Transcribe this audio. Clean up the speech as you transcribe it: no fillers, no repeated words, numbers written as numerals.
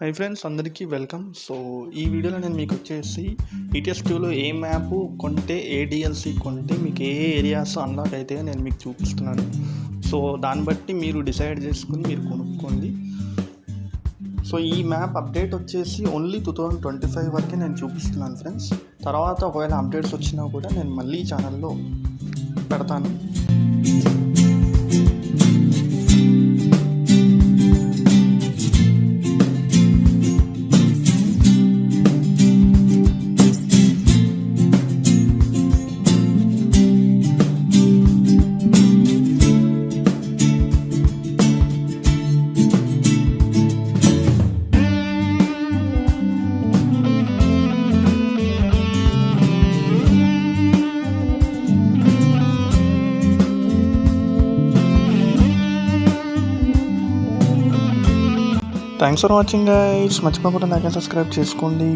Hi friends, అందరికీ welcome. So ఈ వీడియోలో నేను మీకు వచ్చేసి ETS2లో ఏ మ్యాప్ కొంటే, ఏ DLC కొంటే మీకు ఏ ఏరియాస్ అన్లాక్ అయితే నేను మీకు చూపిస్తున్నాను. సో దాన్ని బట్టి మీరు డిసైడ్ చేసుకుని మీరు కొనుక్కోండి. సో ఈ మ్యాప్ అప్డేట్ వచ్చేసి ఓన్లీ 2025 వరకే నేను చూపిస్తున్నాను ఫ్రెండ్స్. తర్వాత ఒకవేళ అప్డేట్స్ వచ్చినా కూడా నేను మళ్ళీ ఛానల్లో పెడతాను. Thanks for watching guys. మర్చిపోకుండా నాకే సబ్స్క్రైబ్ చేసుకోండి.